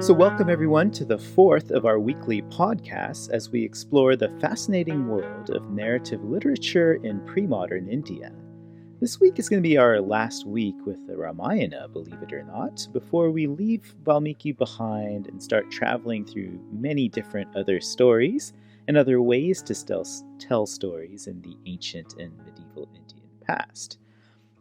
So, welcome everyone to the fourth of our weekly podcasts as we explore the fascinating world of narrative literature in pre modern India. This week is going to be our last week with the Rāmāyaṇa, believe it or not, before we leave Valmiki behind and start traveling through many different other stories and other ways to tell stories in the ancient and medieval Indian past.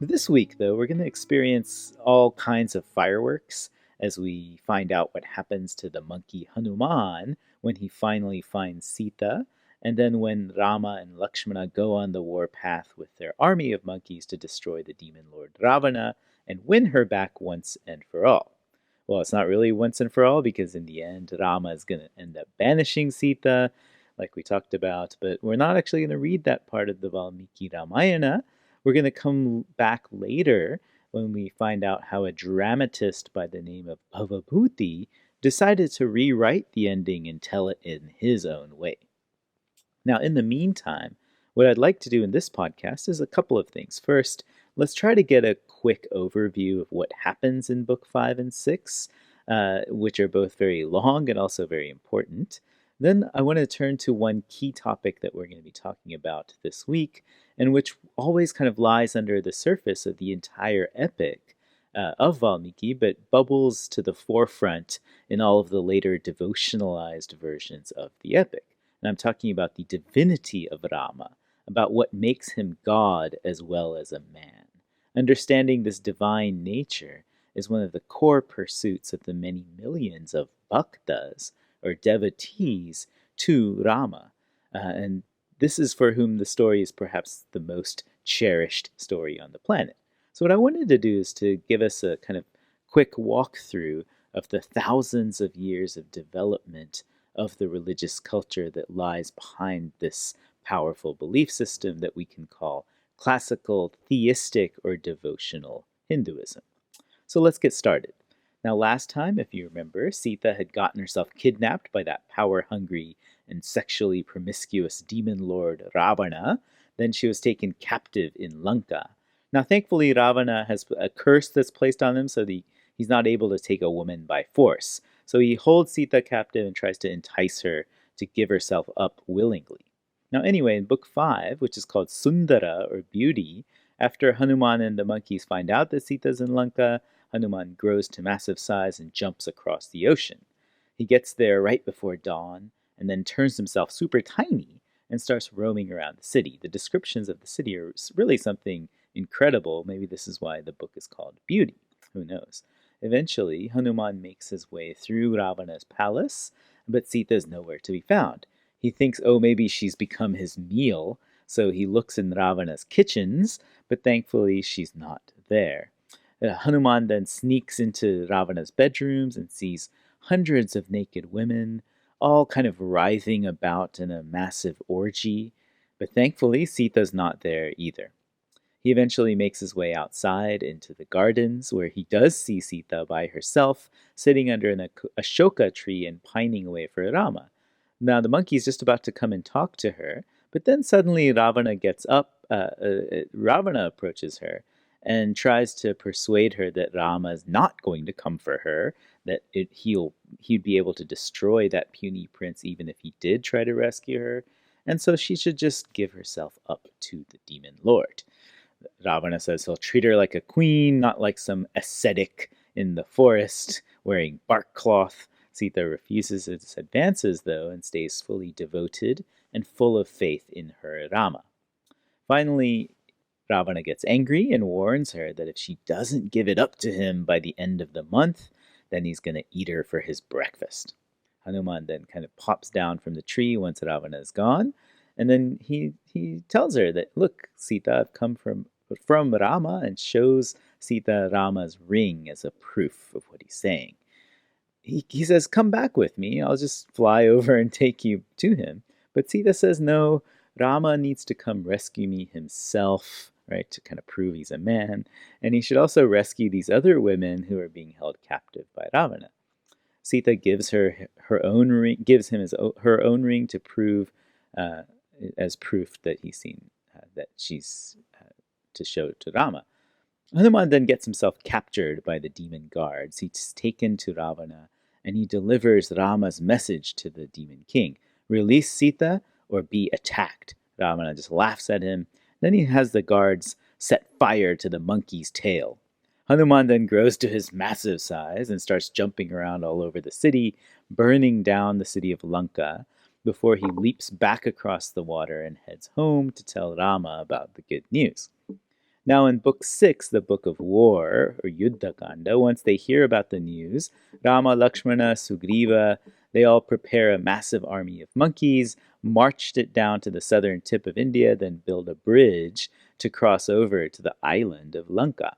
This week, though, we're going to experience all kinds of fireworks as we find out what happens to the monkey Hanuman when he finally finds Sītā, and then when Rama and Laṅkā go on the warpath with their army of monkeys to destroy the demon lord Ravana and win her back once and for all. Well, it's not really once and for all, because in the end, Rama is going to end up banishing Sītā, like we talked about, but we're not actually going to read that part of the Valmiki Rāmāyaṇa. We're going to come back later when we find out how a dramatist by the name of Bhavabhuti decided to rewrite the ending and tell it in his own way. Now, in the meantime, what I'd like to do in this podcast is a couple of things. First, let's try to get a quick overview of what happens in Book 5 and 6, which are both very long and also very important. Then I want to turn to one key topic that we're going to be talking about this week, and which always kind of lies under the surface of the entire epic of Valmiki, but bubbles to the forefront in all of the later devotionalized versions of the epic. And I'm talking about the divinity of Rama, about what makes him God as well as a man. Understanding this divine nature is one of the core pursuits of the many millions of bhaktas, or devotees, to Rama. And this is for whom the story is perhaps the most cherished story on the planet. So what I wanted to do is to give us a kind of quick walkthrough of the thousands of years of development of the religious culture that lies behind this powerful belief system that we can call classical, theistic, or devotional Hinduism. So let's get started. Now, last time, if you remember, Sītā had gotten herself kidnapped by that power-hungry and sexually promiscuous demon lord Ravana. Then she was taken captive in Laṅkā. Now, thankfully, Ravana has a curse that's placed on him, so he's not able to take a woman by force. So he holds Sītā captive and tries to entice her to give herself up willingly. Now, anyway, in Book 5, which is called Sundara, or Beauty, after Hanuman and the monkeys find out that Sītā's in Laṅkā, Hanuman grows to massive size and jumps across the ocean. He gets there right before dawn, and then turns himself super tiny and starts roaming around the city. The descriptions of the city are really something incredible. Maybe this is why the book is called Beauty. Who knows? Eventually, Hanuman makes his way through Ravana's palace, but Sīta is nowhere to be found. He thinks, maybe she's become his meal, so he looks in Ravana's kitchens, but thankfully she's not there. Hanuman then sneaks into Ravana's bedrooms and sees hundreds of naked women, all kind of writhing about in a massive orgy. But thankfully, Sīta's not there either. He eventually makes his way outside into the gardens, where he does see Sīta by herself, sitting under an Ashoka tree and pining away for Rama. Now, the monkey's just about to come and talk to her, but then suddenly Ravana gets up, Ravana approaches her, and tries to persuade her that Rama is not going to come for her, that he'd be able to destroy that puny prince even if he did try to rescue her, and so she should just give herself up to the demon lord. Ravana says he'll treat her like a queen, not like some ascetic in the forest wearing bark cloth. Sītā refuses his advances, though, and stays fully devoted and full of faith in her Rama. Finally, Ravana gets angry and warns her that if she doesn't give it up to him by the end of the month, then he's going to eat her for his breakfast. Hanuman then kind of pops down from the tree once Ravana is gone, and then he tells her that, look, Sītā, I've come from Rama, and shows Sītā Rama's ring as a proof of what he's saying. He says, come back with me, I'll just fly over and take you to him. But Sītā says, no, Rama needs to come rescue me himself, right, to kind of prove he's a man, and he should also rescue these other women who are being held captive by Ravana. Sītā gives her own ring, her own ring to prove as proof that he's seen that she's to show to Rama. Hanuman then gets himself captured by the demon guards. He's taken to Ravana and he delivers Rama's message to the demon king: release Sītā or be attacked. Ravana just laughs at him. Then he has the guards set fire to the monkey's tail. Hanuman then grows to his massive size and starts jumping around all over the city, burning down the city of Laṅkā, before he leaps back across the water and heads home to tell Rama about the good news. Now in Book 6, the Book of War, or Yuddha-kanda, once they hear about the news, Rama, Lakshmana, Sugriva, they all prepare a massive army of monkeys, marched it down to the southern tip of India, then build a bridge to cross over to the island of Laṅkā.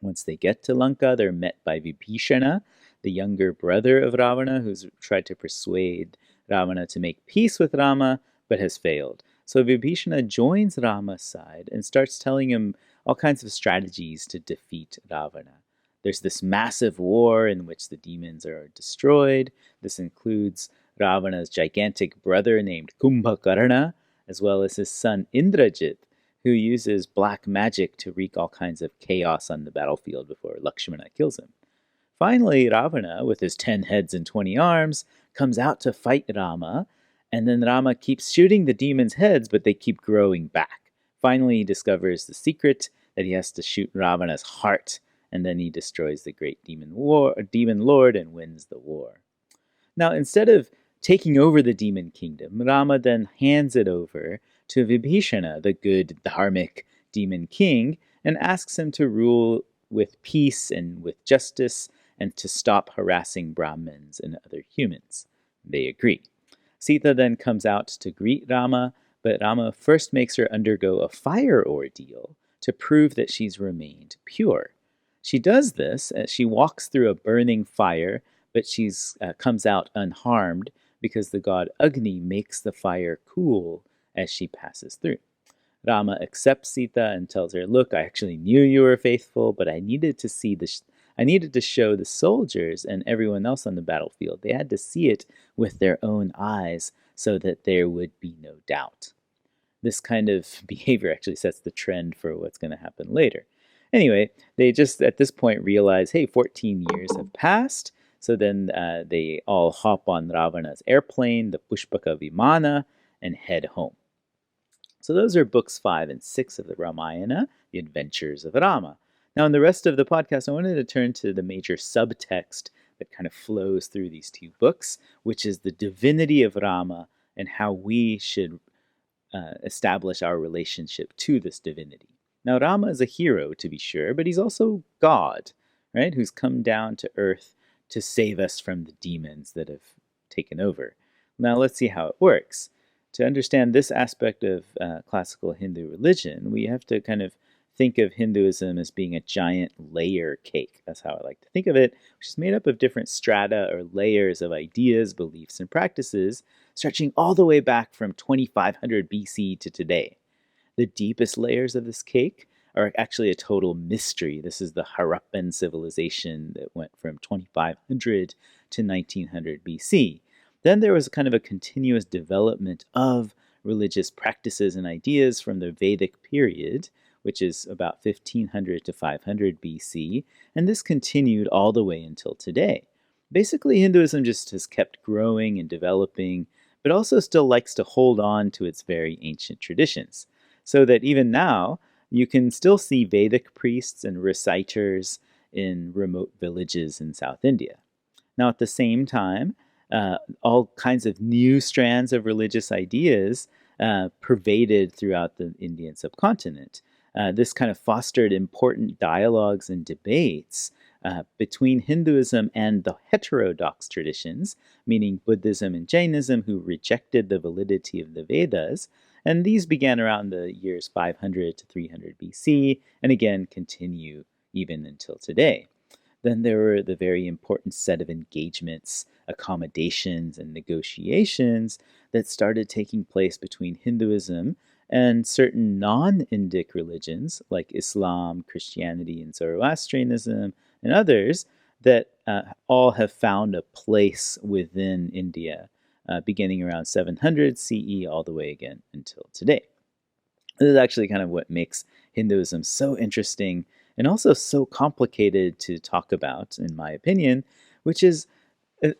Once they get to Laṅkā, they're met by Viṣṇu, the younger brother of Ravana, who's tried to persuade Ravana to make peace with Rama, but has failed. So Viṣṇu joins Rama's side and starts telling him all kinds of strategies to defeat Ravana. There's this massive war in which the demons are destroyed. This includes Ravana's gigantic brother named Kumbhakarna, as well as his son Indrajit, who uses black magic to wreak all kinds of chaos on the battlefield before Lakshmana kills him. Finally, Ravana, with his 10 heads and 20 arms, comes out to fight Rama, and then Rama keeps shooting the demons' heads, but they keep growing back. Finally, he discovers the secret that he has to shoot Ravana's heart, and then he destroys the great demon lord and wins the war. Now, instead of taking over the demon kingdom, Rama then hands it over to Viṣṇu, the good, dharmic demon king, and asks him to rule with peace and with justice and to stop harassing Brahmins and other humans. They agree. Sītā then comes out to greet Rama, but Rama first makes her undergo a fire ordeal to prove that she's remained pure. She does this as she walks through a burning fire, but she comes out unharmed because the god Agni makes the fire cool as she passes through. Rama accepts Sītā and tells her, "Look, I actually knew you were faithful, but I needed to show the soldiers and everyone else on the battlefield. They had to see it with their own eyes so that there would be no doubt." This kind of behavior actually sets the trend for what's going to happen later. Anyway, they just at this point realize, hey, 14 years have passed. So then they all hop on Ravana's airplane, the Pushpaka Vimana, and head home. So those are books 5 and 6 of the Rāmāyaṇa, the adventures of Rama. Now in the rest of the podcast, I wanted to turn to the major subtext that kind of flows through these two books, which is the divinity of Rama and how we should establish our relationship to this divinity. Now Rama is a hero, to be sure, but he's also God, right, who's come down to earth to save us from the demons that have taken over. Now let's see how it works. To understand this aspect of classical Hindu religion, we have to kind of think of Hinduism as being a giant layer cake. That's how I like to think of it, which is made up of different strata or layers of ideas, beliefs, and practices, stretching all the way back from 2500 BC to today. The deepest layers of this cake are actually a total mystery. This is the Harappan civilization that went from 2500 to 1900 BC. Then there was kind of a continuous development of religious practices and ideas from the Vedic period, which is about 1500 to 500 BC, and this continued all the way until today. Basically, Hinduism just has kept growing and developing, but also still likes to hold on to its very ancient traditions, so that even now, you can still see Vedic priests and reciters in remote villages in South India. Now, at the same time, all kinds of new strands of religious ideas pervaded throughout the Indian subcontinent. This kind of fostered important dialogues and debates between Hinduism and the heterodox traditions, meaning Buddhism and Jainism, who rejected the validity of the Vedas, and these began around the years 500 to 300 BC, and again continue even until today. Then there were the very important set of engagements, accommodations, and negotiations that started taking place between Hinduism and certain non-Indic religions like Islam, Christianity, and Zoroastrianism, and others that all have found a place within India, beginning around 700 CE all the way again until today. This is actually kind of what makes Hinduism so interesting and also so complicated to talk about, in my opinion, which is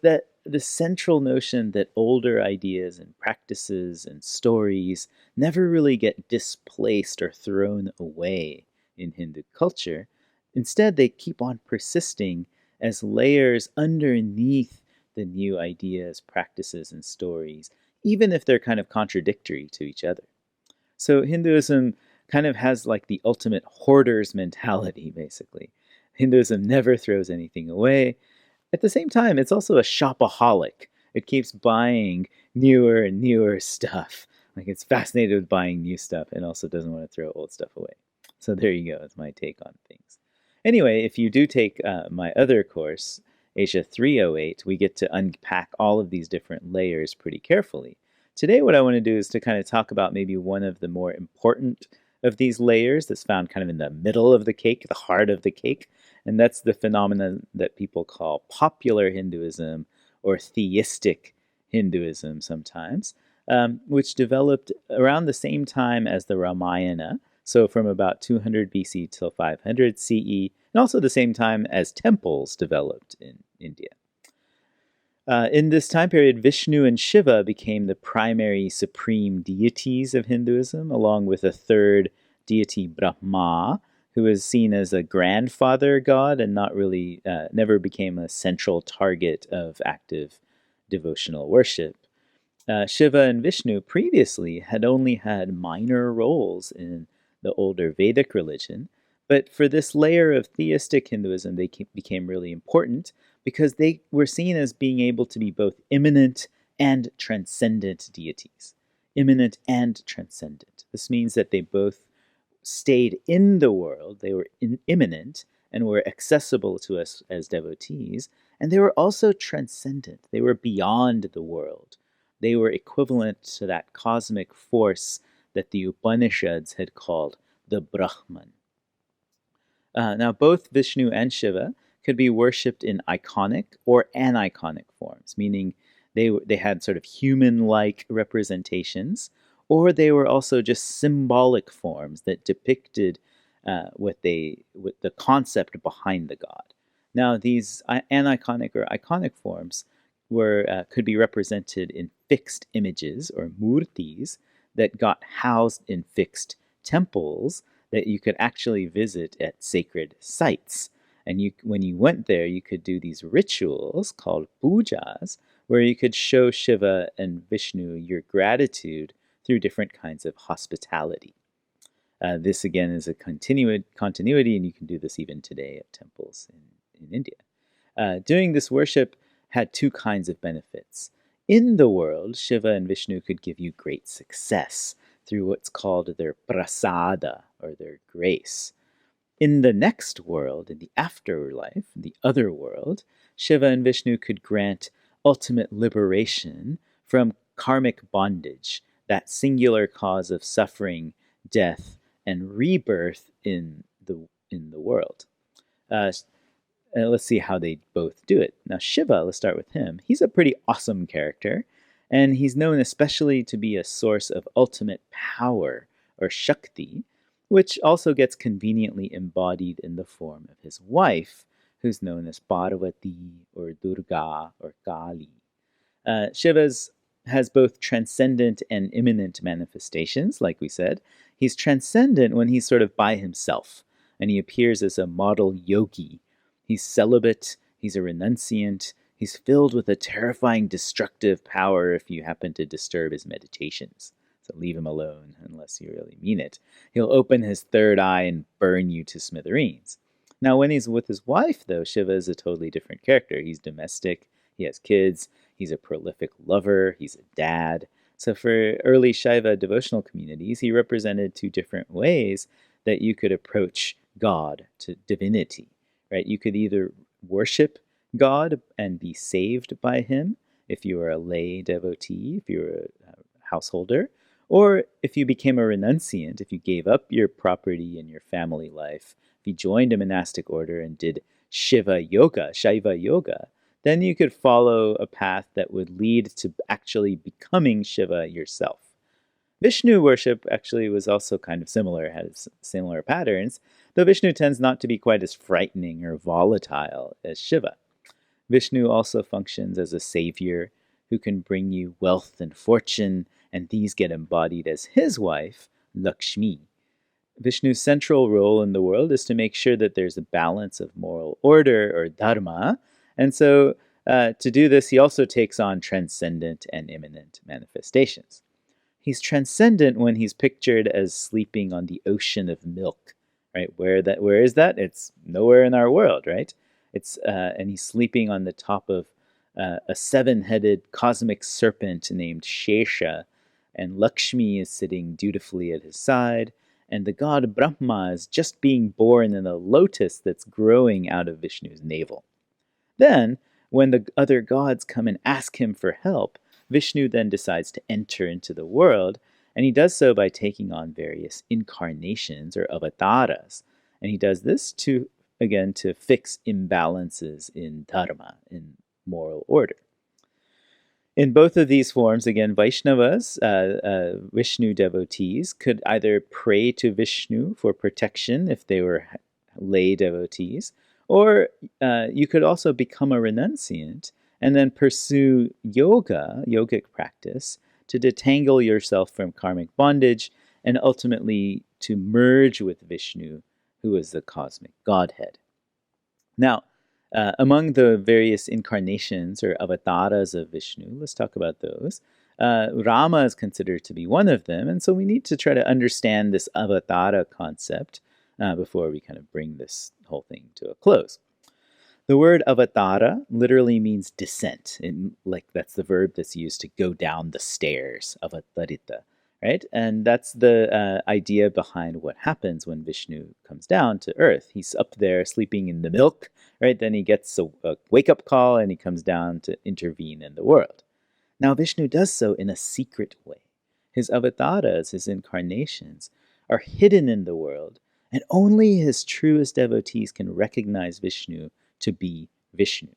That the central notion that older ideas and practices and stories never really get displaced or thrown away in Hindu culture. Instead, they keep on persisting as layers underneath the new ideas, practices, and stories, even if they're kind of contradictory to each other. So Hinduism kind of has like the ultimate hoarder's mentality, basically. Hinduism never throws anything away. At the same time, it's also a shopaholic. It keeps buying newer and newer stuff. Like it's fascinated with buying new stuff and also doesn't want to throw old stuff away. So there you go. That's my take on things. Anyway, if you do take my other course, Asia 308, we get to unpack all of these different layers pretty carefully. Today, what I want to do is to kind of talk about maybe one of the more important of these layers that's found kind of in the middle of the cake, the heart of the cake, and that's the phenomenon that people call popular Hinduism or theistic Hinduism sometimes, which developed around the same time as the Rāmāyaṇa, so from about 200 BC till 500 CE, and also the same time as temples developed in India. In this time period, Viṣṇu and Shiva became the primary supreme deities of Hinduism, along with a third deity, Brahma, who is seen as a grandfather god and not really, never became a central target of active devotional worship. Shiva and Viṣṇu previously had only had minor roles in the older Vedic religion, but for this layer of theistic Hinduism, they became really important because they were seen as being able to be both immanent and transcendent deities. Immanent and transcendent. This means that they both stayed in the world, they were immanent and were accessible to us as devotees, and they were also transcendent. They were beyond the world. They were equivalent to that cosmic force that the Upanishads had called the Brahman. Now, both Viṣṇu and Shiva could be worshipped in iconic or aniconic forms, meaning they had sort of human-like representations, or they were also just symbolic forms that depicted what the concept behind the god. Now, these aniconic or iconic forms could be represented in fixed images or murtis that got housed in fixed temples that you could actually visit at sacred sites. And when you went there, you could do these rituals called pujas, where you could show Shiva and Viṣṇu your gratitude through different kinds of hospitality. This, again, is a continuity, and you can do this even today at temples in India. Doing this worship had two kinds of benefits. In the world, Shiva and Viṣṇu could give you great success through what's called their prasada, or their grace. In the next world, in the afterlife, the other world, Shiva and Viṣṇu could grant ultimate liberation from karmic bondage, that singular cause of suffering, death, and rebirth in the world. Let's see how they both do it. Now, Shiva, let's start with him. He's a pretty awesome character, and he's known especially to be a source of ultimate power, or Shakti, which also gets conveniently embodied in the form of his wife, who's known as Parvati, or Durga, or Kali. Shiva has both transcendent and immanent manifestations, like we said. He's transcendent when he's sort of by himself, and he appears as a model yogi. He's celibate, he's a renunciant, he's filled with a terrifying destructive power if you happen to disturb his meditations. So leave him alone unless you really mean it. He'll open his third eye and burn you to smithereens. Now, when he's with his wife, though, Shiva is a totally different character. He's domestic, he has kids, he's a prolific lover, he's a dad. So for early Shaiva devotional communities, he represented two different ways that you could approach God, to divinity, right? You could either worship God and be saved by him if you were a lay devotee, if you were a householder, or if you became a renunciant, if you gave up your property and your family life, if you joined a monastic order and did Shiva yoga, Shaiva yoga, then you could follow a path that would lead to actually becoming Shiva yourself. Viṣṇu worship actually was also kind of similar, has similar patterns, though Viṣṇu tends not to be quite as frightening or volatile as Shiva. Viṣṇu also functions as a savior who can bring you wealth and fortune, and these get embodied as his wife, Lakshmi. Viṣṇu's central role in the world is to make sure that there's a balance of moral order, or dharma, and so to do this, he also takes on transcendent and immanent manifestations. He's transcendent when he's pictured as sleeping on the ocean of milk, right? Where is that? It's nowhere in our world, right? And he's sleeping on the top of a seven-headed cosmic serpent named Shesha, and Lakshmi is sitting dutifully at his side, and the god Brahma is just being born in a lotus that's growing out of Viṣṇu's navel. Then, when the other gods come and ask him for help, Viṣṇu then decides to enter into the world, and he does so by taking on various incarnations or avatars. And he does this to fix imbalances in dharma, in moral order. In both of these forms, again, Vaishnavas, Viṣṇu devotees, could either pray to Viṣṇu for protection if they were lay devotees, or you could also become a renunciant and then pursue yogic practice, to detangle yourself from karmic bondage and ultimately to merge with Viṣṇu, who is the cosmic Godhead. Now, among the various incarnations or avatars of Viṣṇu, let's talk about those. Rāma is considered to be one of them, and so we need to try to understand this avatara concept before we kind of bring this whole thing to a close. The word avatara literally means descent. That's the verb that's used to go down the stairs, avatarita, right? And that's the idea behind what happens when Viṣṇu comes down to earth. He's up there sleeping in the milk, right? Then he gets a wake-up call and he comes down to intervene in the world. Now, Viṣṇu does so in a secret way. His avatars, his incarnations, are hidden in the world, and only his truest devotees can recognize Viṣṇu to be Viṣṇu.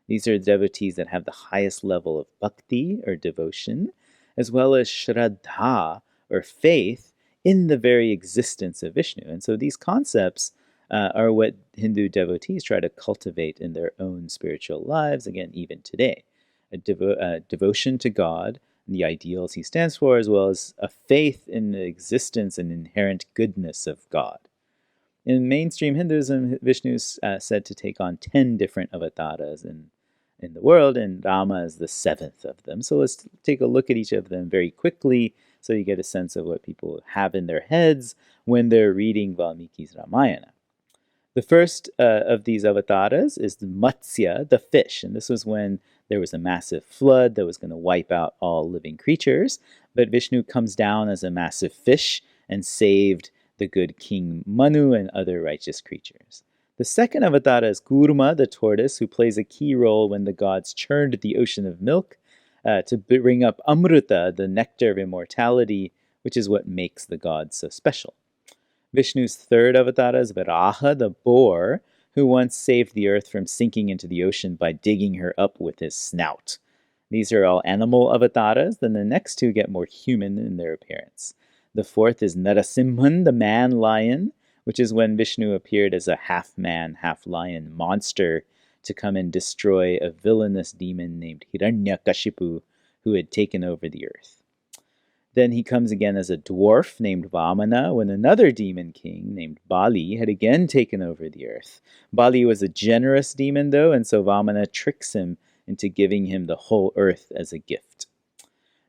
These are devotees that have the highest level of bhakti, or devotion, as well as shraddha, or faith, in the very existence of Viṣṇu. And so these concepts are what Hindu devotees try to cultivate in their own spiritual lives, again, even today. A devotion to God and the ideals he stands for, as well as a faith in the existence and inherent goodness of God. In mainstream Hinduism, Viṣṇu is said to take on 10 different avatars in the world, and Rāma is the 7th of them. So let's take a look at each of them very quickly so you get a sense of what people have in their heads when they're reading Valmiki's Rāmāyaṇa. The first of these avatars is the Matsya, the fish, and this was when there was a massive flood that was going to wipe out all living creatures, but Viṣṇu comes down as a massive fish and saved the good King Manu and other righteous creatures. The second avatar is Kurma, the tortoise, who plays a key role when the gods churned the ocean of milk to bring up Amrita, the nectar of immortality, which is what makes the gods so special. Viṣṇu's third avatar is Varaha, the boar, who once saved the earth from sinking into the ocean by digging her up with his snout. These are all animal avatars, then the next two get more human in their appearance. The fourth is Narasimhan, the man-lion, which is when Viṣṇu appeared as a half-man, half-lion monster to come and destroy a villainous demon named Hiranyakashipu, who had taken over the earth. Then he comes again as a dwarf named Vamana, when another demon king named Bali had again taken over the earth. Bali was a generous demon, though, and so Vamana tricks him into giving him the whole earth as a gift.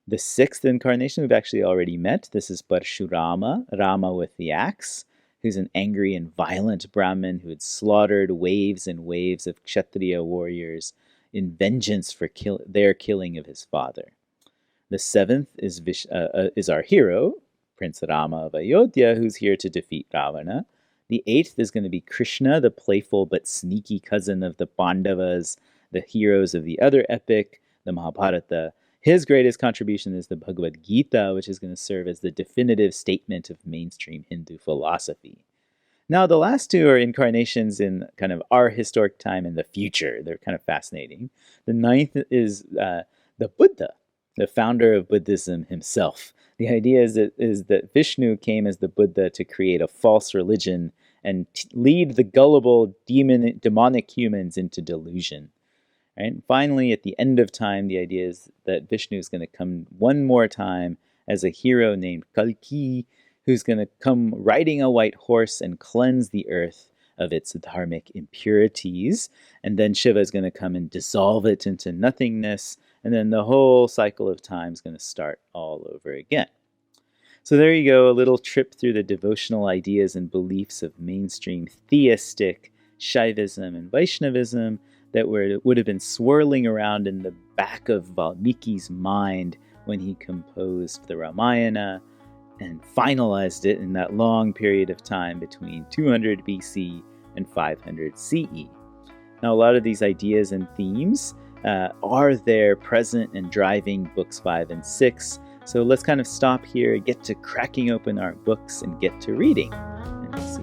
The sixth incarnation we've actually already met. This is Parshurama, Rama with the axe, who's an angry and violent Brahmin who had slaughtered waves and waves of Kshatriya warriors in vengeance for their killing of his father. The seventh is our hero, Prince Rama of Ayodhya, who's here to defeat Ravana. The eighth is going to be Krishna, the playful but sneaky cousin of the Pandavas, the heroes of the other epic, the Mahabharata. His greatest contribution is the Bhagavad Gita, which is going to serve as the definitive statement of mainstream Hindu philosophy. Now, the last two are incarnations in kind of our historic time in the future. They're kind of fascinating. The ninth is the Buddha, the founder of Buddhism himself. The idea is that Viṣṇu came as the Buddha to create a false religion and lead the gullible demonic humans into delusion. Right? And finally, at the end of time, the idea is that Viṣṇu is going to come one more time as a hero named Kalki, who's going to come riding a white horse and cleanse the earth of its dharmic impurities. And then Shiva is going to come and dissolve it into nothingness. And then the whole cycle of time is going to start all over again. So there you go, a little trip through the devotional ideas and beliefs of mainstream theistic Shaivism and Vaishnavism that would have been swirling around in the back of Valmiki's mind when he composed the Rāmāyaṇa and finalized it in that long period of time between 200 BC and 500 CE. Now, a lot of these ideas and themes are there present and driving books 5 and 6. So let's kind of stop here, get to cracking open our books, and get to reading. And we'll see